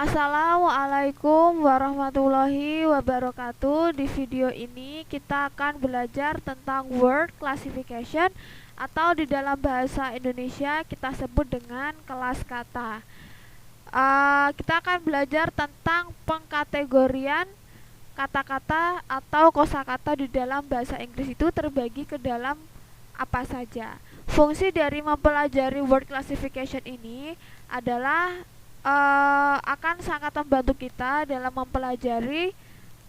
Assalamualaikum warahmatullahi wabarakatuh. Di video ini kita akan belajar tentang word classification atau di dalam bahasa Indonesia kita sebut dengan kelas kata. Kita akan belajar tentang pengkategorian kata-kata atau kosakata di dalam bahasa Inggris itu terbagi ke dalam apa saja. Fungsi dari mempelajari word classification ini adalah akan sangat membantu kita dalam mempelajari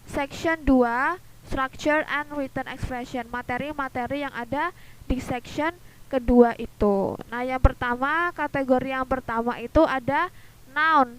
section 2 structure and written expression, materi-materi yang ada di section kedua itu. Nah, yang pertama, kategori yang pertama itu ada noun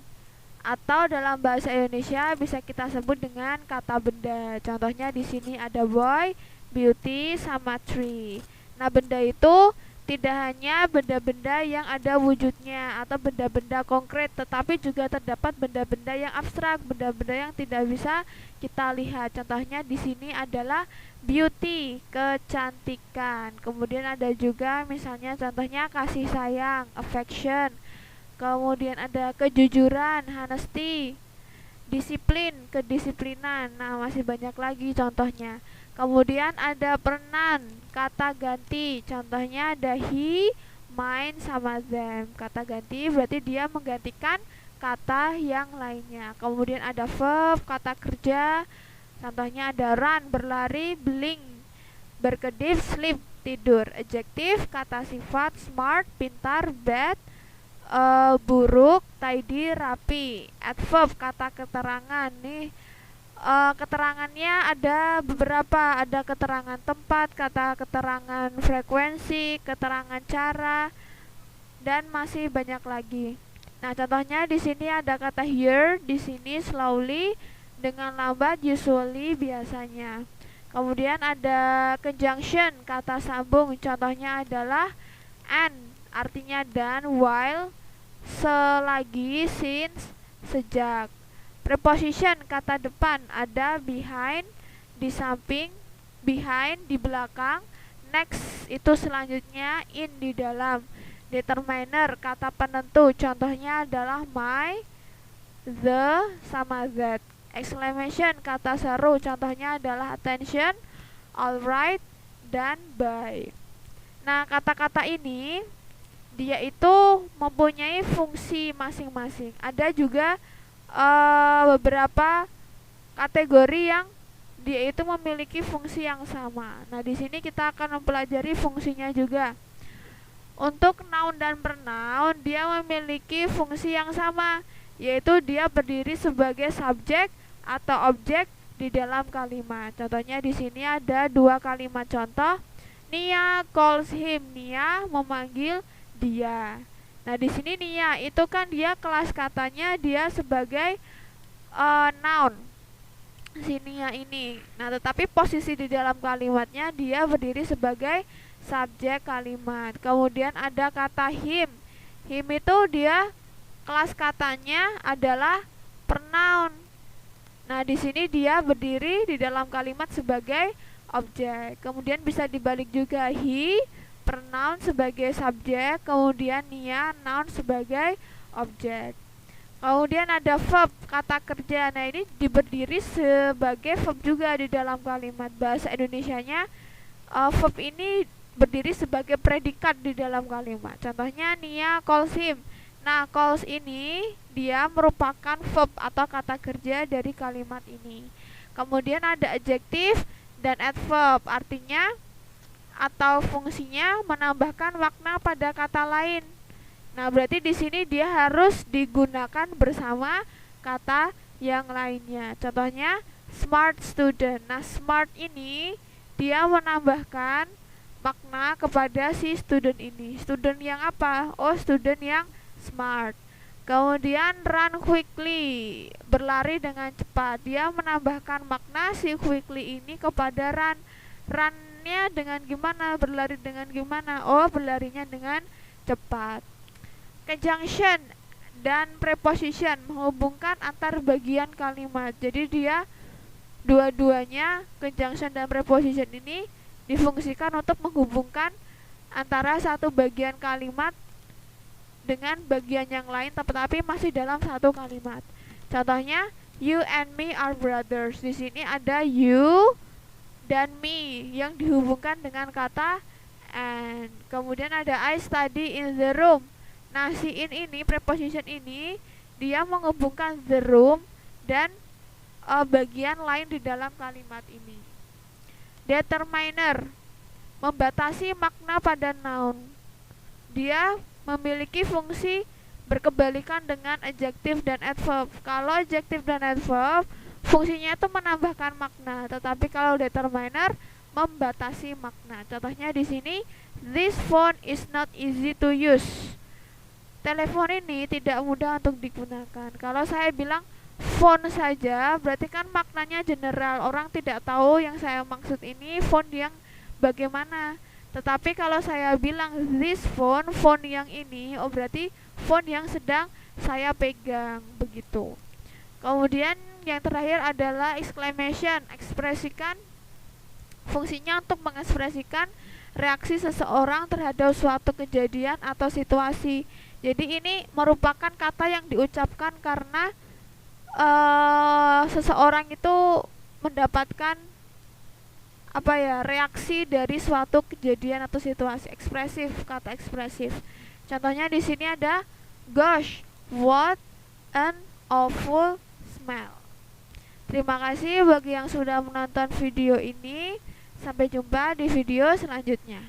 atau dalam bahasa Indonesia bisa kita sebut dengan kata benda. Contohnya di sini ada boy, beauty, sama tree. Nah, benda itu tidak hanya benda-benda yang ada wujudnya atau benda-benda konkret, tetapi juga terdapat benda-benda yang abstrak, benda-benda yang tidak bisa kita lihat. Contohnya di sini adalah beauty, kecantikan. Kemudian ada juga misalnya contohnya kasih sayang, affection. Kemudian ada kejujuran, honesty, disiplin, kedisiplinan. Nah, masih banyak lagi contohnya. Kemudian ada pronoun, kata ganti. Contohnya ada he, mine, sama them. Kata ganti berarti dia menggantikan kata yang lainnya. Kemudian ada verb, kata kerja. Contohnya ada run, berlari, blink, berkedip, sleep, tidur. Adjektif, kata sifat, smart, pintar, bad, buruk, tidy, rapi. Adverb, kata keterangan. Nih keterangannya ada beberapa, ada keterangan tempat, kata keterangan frekuensi, keterangan cara, dan masih banyak lagi. Nah, contohnya di sini ada kata here, di sini slowly, dengan lambat, usually, biasanya. Kemudian ada conjunction, kata sambung, contohnya adalah and, artinya dan, while, selagi, since, sejak. Preposition, kata depan, ada behind, di samping, behind, di belakang, next, itu selanjutnya, in, di dalam. Determiner, kata penentu, contohnya adalah my, the, sama that. Exclamation, kata seru, contohnya adalah attention, alright, dan by. Nah, kata-kata ini dia itu mempunyai fungsi masing-masing. Ada juga beberapa kategori yang dia itu memiliki fungsi yang sama. Nah, di sini kita akan mempelajari fungsinya juga. Untuk noun dan pronoun dia memiliki fungsi yang sama, yaitu dia berdiri sebagai subjek atau objek di dalam kalimat. Contohnya di sini ada dua kalimat contoh. Nia calls him, Nia memanggil dia. Nah, di sini Nia itu kan dia kelas katanya dia sebagai noun. Si Nia ini. Nah, tetapi posisi di dalam kalimatnya dia berdiri sebagai subjek kalimat. Kemudian ada kata him. Him itu dia kelas katanya adalah pronoun. Nah, di sini dia berdiri di dalam kalimat sebagai objek. Kemudian bisa dibalik juga, he pronoun sebagai subjek, kemudian Nia noun sebagai objek. Kemudian ada verb, kata kerja. Nah, ini berdiri sebagai verb juga di dalam kalimat. Bahasa Indonesianya verb ini berdiri sebagai predikat di dalam kalimat. Contohnya Nia calls him. Nah, calls ini dia merupakan verb atau kata kerja dari kalimat ini. Kemudian ada adjektif dan adverb, artinya atau fungsinya menambahkan makna pada kata lain. Nah, berarti di sini dia harus digunakan bersama kata yang lainnya. Contohnya smart student. Nah, smart ini dia menambahkan makna kepada si student ini. Student yang apa? Oh, student yang smart. Kemudian run quickly, berlari dengan cepat. Dia menambahkan makna si quickly ini kepada run. Runnya dengan gimana? Berlari dengan gimana? Oh, berlarinya dengan cepat. Conjunction dan preposition menghubungkan antar bagian kalimat. Jadi dia dua-duanya, conjunction dan preposition ini difungsikan untuk menghubungkan antara satu bagian kalimat dengan bagian yang lain, tetapi masih dalam satu kalimat. Contohnya, you and me are brothers. Di sini ada you dan me yang dihubungkan dengan kata and. Kemudian ada I study in the room. Nah, si in ini, preposition ini, dia menghubungkan the room dan bagian lain di dalam kalimat ini. Determiner, membatasi makna pada noun. Dia memiliki fungsi berkebalikan dengan adjective dan adverb. Kalau adjective dan adverb fungsinya itu menambahkan makna, tetapi kalau determiner membatasi makna. Contohnya di sini, this phone is not easy to use. Telepon ini tidak mudah untuk digunakan. Kalau saya bilang phone saja, berarti kan maknanya general. Orang tidak tahu yang saya maksud ini phone yang bagaimana. Tetapi kalau saya bilang this phone, phone yang ini, oh berarti phone yang sedang saya pegang, begitu. Kemudian yang terakhir adalah exclamation, ekspresikan. Fungsinya untuk mengekspresikan reaksi seseorang terhadap suatu kejadian atau situasi. Jadi ini merupakan kata yang diucapkan karena seseorang itu mendapatkan reaksi dari suatu kejadian atau situasi. Ekspresif, kata ekspresif. Contohnya di sini ada gosh, what an awful smell. Terima kasih bagi yang sudah menonton video ini. Sampai jumpa di video selanjutnya.